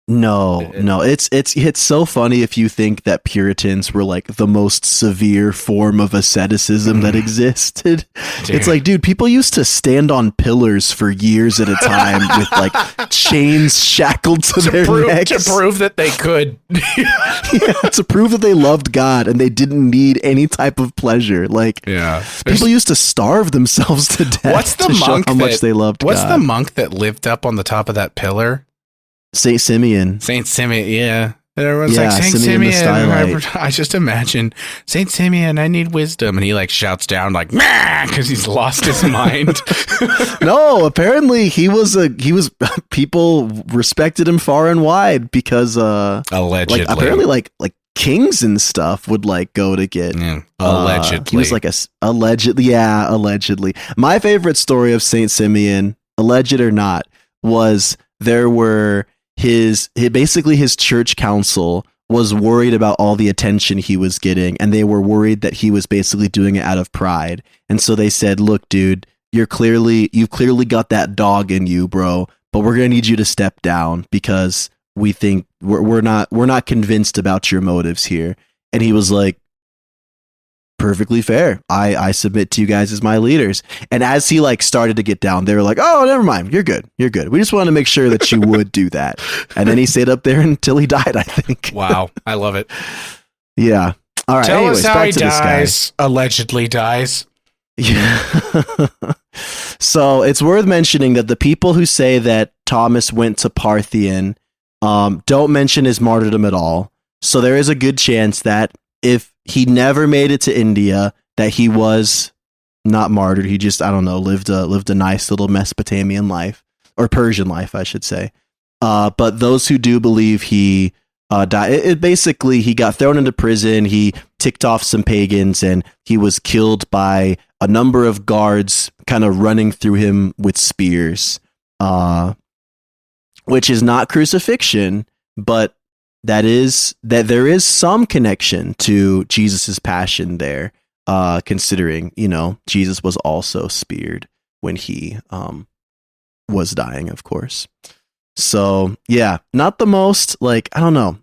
No, it's so funny if you think that Puritans were like the most severe form of asceticism that existed. Dude. It's like, dude, people used to stand on pillars for years at a time with like chains shackled to their necks. To prove that they could. To prove that they loved God and they didn't need any type of pleasure. Like, people used to starve themselves to death. What's the monk how much they loved What's God. the monk that lived up on the top of that pillar? Saint Simeon. Yeah. And everyone's like, Saint Simeon. I just imagine, Saint Simeon, I need wisdom. And he like shouts down like, because he's lost his mind. No, apparently he was people respected him far and wide because allegedly. Like, apparently like kings and stuff would like go to get allegedly. He was like allegedly. My favorite story of Saint Simeon, alleged or not, was there were his church council was worried about all the attention he was getting, and they were worried that he was basically doing it out of pride. And so they said, look, dude, you've clearly got that dog in you, bro, but we're going to need you to step down because we think we're not convinced about your motives here. And he was like, perfectly fair. I submit to you guys as my leaders. And as he like started to get down, they were like, oh, never mind. You're good. We just wanted to make sure that you would do that. And then he stayed up there until he died, I think. Wow. I love it. Yeah. All right. Tell anyways, us how back he to this dies. Allegedly dies. Yeah. So it's worth mentioning that the people who say that Thomas went to Parthian don't mention his martyrdom at all. So there is a good chance that if he never made it to India, that he was not martyred. He just, I don't know, lived a nice little Mesopotamian life, or Persian life, I should say. But those who do believe he died, basically he got thrown into prison. He ticked off some pagans, and he was killed by a number of guards, kind of running through him with spears, which is not crucifixion, but that there is some connection to Jesus's passion there, considering, Jesus was also speared when he was dying, of course. So yeah, not the most, like, I don't know.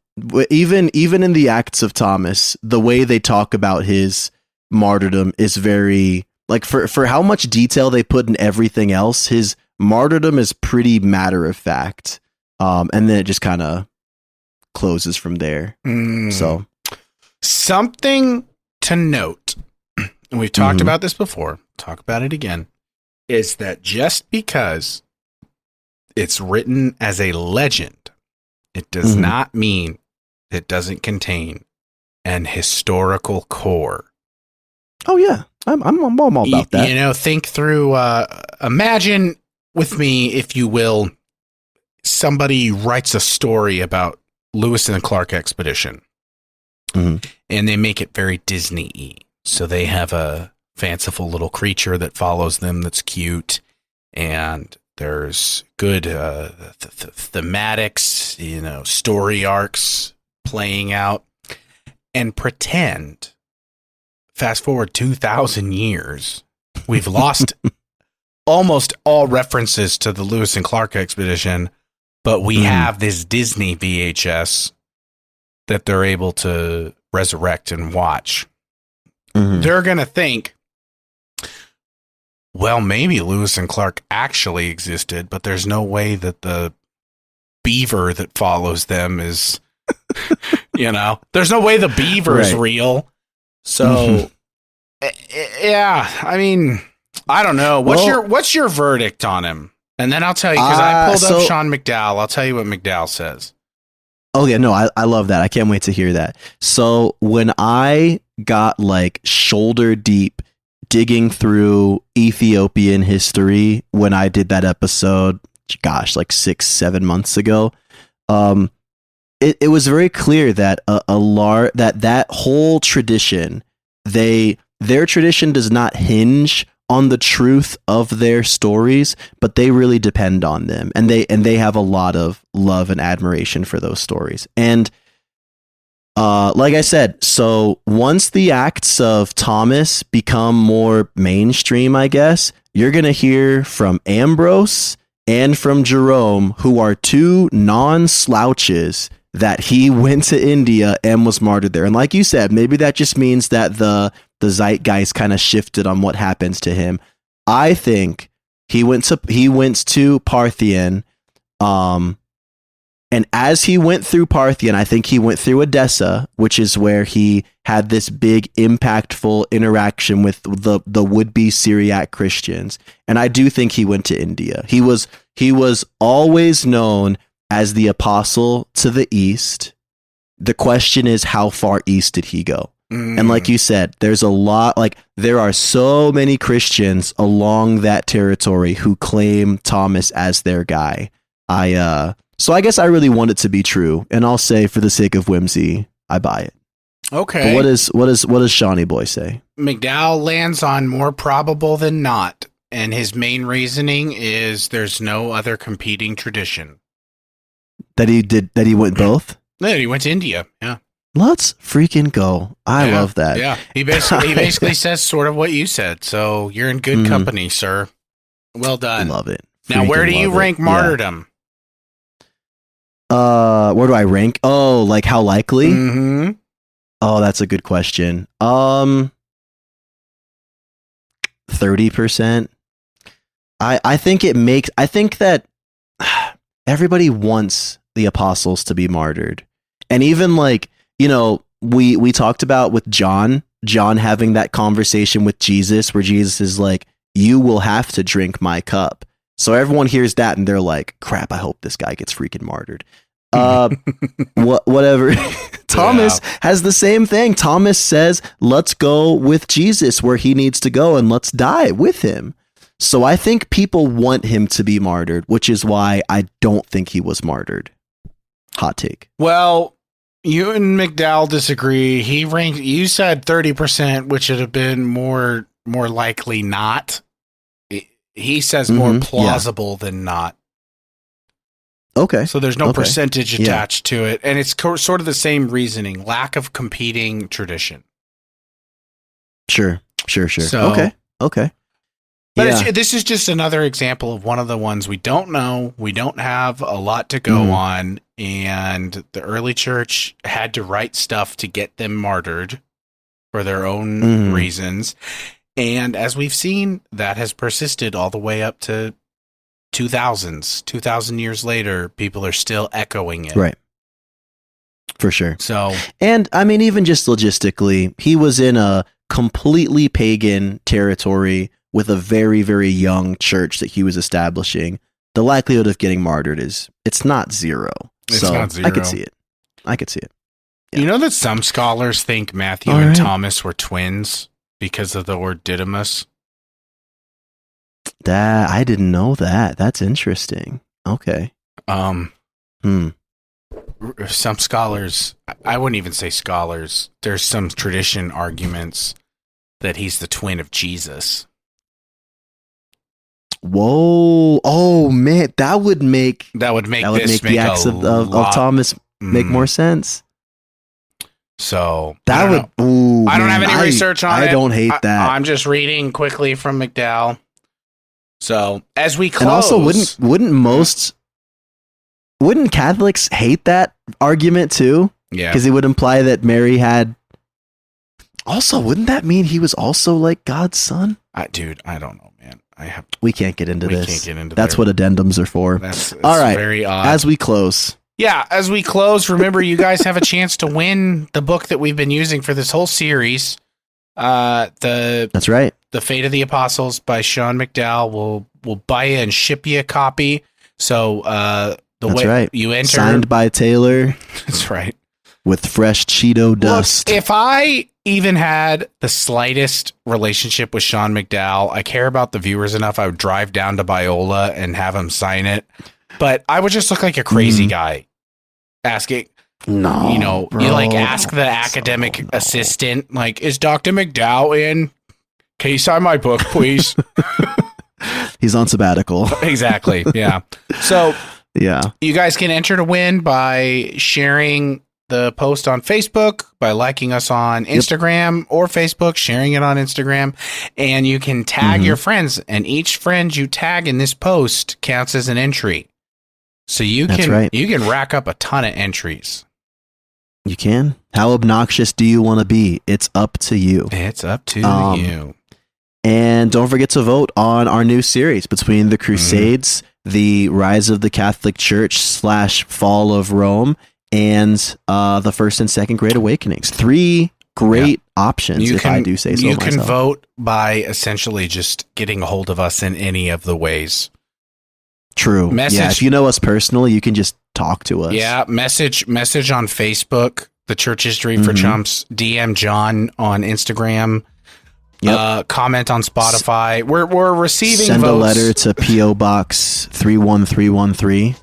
even in the Acts of Thomas, the way they talk about his martyrdom is very like for how much detail they put in everything else. His martyrdom is pretty matter of fact, and then it just kind of closes from there. So something to note, and we've talked about this before. Talk about it again. Is that just because it's written as a legend, it does not mean it doesn't contain an historical core. Oh yeah, I'm all about that. You know, think through. Imagine with me, if you will, somebody writes a story about Lewis and the Clark expedition, and they make it very Disney-y. So they have a fanciful little creature that follows them that's cute, and there's good thematics, you know, story arcs playing out, and pretend, fast forward 2,000 years, we've lost almost all references to the Lewis and Clark expedition, but we have this Disney VHS that they're able to resurrect and watch. They're going to think, well, maybe Lewis and Clark actually existed, but there's no way that the beaver that follows them is, you know, there's no way the beaver is real. So, yeah, I mean, I don't know. What's your verdict on him? And then I'll tell you, because I pulled up Sean McDowell. I'll tell you what McDowell says. Oh, yeah, no, I love that. I can't wait to hear that. So when I got like shoulder deep digging through Ethiopian history when I did that episode, gosh, like 6-7 months ago, it was very clear that that whole tradition, their tradition does not hinge on the truth of their stories, but they really depend on them, and they have a lot of love and admiration for those stories. And like I said, so once the Acts of Thomas become more mainstream, I guess, you're going to hear from Ambrose and from Jerome, who are two non-slouches, that he went to India and was martyred there. And like you said, maybe that just means that the zeitgeist kind of shifted on what happens to him. I think he went to Parthian, and as he went through Parthian, I think he went through Edessa, which is where he had this big, impactful interaction with the would-be Syriac Christians. And I do think he went to India. He was always known as the apostle to the east. The question is, how far east did he go? And like you said, there's a lot, like there are so many Christians along that territory who claim Thomas as their guy. So I guess I really want it to be true, and I'll say, for the sake of whimsy, I buy it. Okay. But what does Shawnee Boy say? McDowell lands on more probable than not, and his main reasoning is there's no other competing tradition. That he went both? No, he went to India. Yeah. Let's freaking go. I love that. Yeah. He basically says sort of what you said. So you're in good company, sir. Well done. Love it. Now, where do you rank martyrdom? Where do I rank? Oh, like how likely? Mm-hmm. Oh, that's a good question. 30%. I think that everybody wants the apostles to be martyred. And even like, you know, we talked about with John having that conversation with Jesus where Jesus is like, you will have to drink my cup. So everyone hears that and they're like, crap, I hope this guy gets freaking martyred. Whatever. Thomas has the same thing. Thomas says, let's go with Jesus where he needs to go and let's die with him. So I think people want him to be martyred, which is why I don't think he was martyred. Hot take. Well, you and McDowell disagree. You said 30%, which would have been more likely not. He says more plausible than not. Okay. So there's no percentage attached to it. And it's sort of the same reasoning, lack of competing tradition. Sure. So, Okay. But this is just another example of one of the ones we don't know. We don't have a lot to go on. And the early church had to write stuff to get them martyred for their own reasons. And as we've seen, that has persisted all the way up to 2000s. 2,000 years later, people are still echoing it. Right. For sure. So, and I mean, even just logistically, he was in a completely pagan territory with a very, very young church that he was establishing. The likelihood of getting martyred it's not zero. It's not zero. I could see it. Yeah. You know that some scholars think Matthew and Thomas were twins because of the word Didymus? I didn't know that. That's interesting. Okay. Some scholars, I wouldn't even say scholars, there's some tradition arguments that he's the twin of Jesus. Whoa. Oh man, that would make the acts of Thomas make more sense. So I don't have any research on it. I don't hate that. I'm just reading quickly from McDowell. So as we close, and also wouldn't Catholics hate that argument too? Yeah, because it would imply that Mary had. Also, wouldn't that mean he was also like God's son? I don't know, man. We can't get into this. Can't get into That's what addendums are for. That's all right. Very odd. As we close. Yeah, as we close, remember you guys have a chance to win the book that we've been using for this whole series. That's right. The Fate of the Apostles by Sean McDowell. We'll buy you and ship you a copy. So that's right. You enter, signed by Taylor. That's right. With fresh Cheeto dust. Look, if I even had the slightest relationship with Sean McDowell, I care about the viewers enough. I would drive down to Biola and have him sign it. But I would just look like a crazy guy asking. No, bro. You like ask the academic assistant, like, is Dr. McDowell in? Can you sign my book, please? He's on sabbatical. Exactly. Yeah. So yeah, you guys can enter to win by sharing the post on Facebook, by liking us on Instagram or Facebook, sharing it on Instagram, and you can tag your friends, and each friend you tag in this post counts as an entry. So you can rack up a ton of entries. You can. How obnoxious do you want to be? It's up to you. It's up to you. And don't forget to vote on our new series between the Crusades, the Rise of the Catholic Church / Fall of Rome, and the First and Second Great Awakenings. 3 great options, I do say so myself. You can vote by essentially just getting a hold of us in any of the ways. True. Yeah, if you know us personally, you can just talk to us. Yeah, message on Facebook, The Church History for Chumps, DM John on Instagram, comment on Spotify. We're receiving Send votes. a letter to P.O. Box 31313.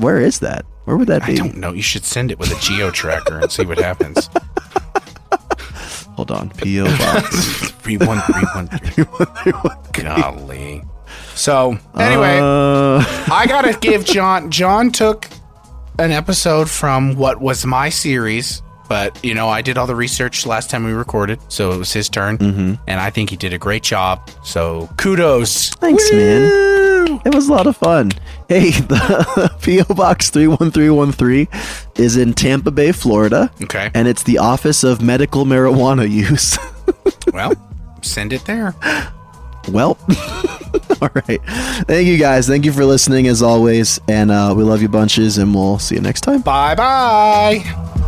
Where is that? Where would that be? I don't know. You should send it with a geo tracker and see what happens. Hold on. P.O. Box 31313. Golly. So, anyway, I got to give John took an episode from what was my series, but, I did all the research last time we recorded, so it was his turn, and I think he did a great job, so kudos. Thanks, man. It was a lot of fun. Hey, the P.O. Box 31313 is in Tampa Bay, Florida. Okay. And it's the Office of Medical Marijuana Use. Well, send it there. Well, all right. Thank you, guys. Thank you for listening, as always. And we love you bunches, and we'll see you next time. Bye-bye.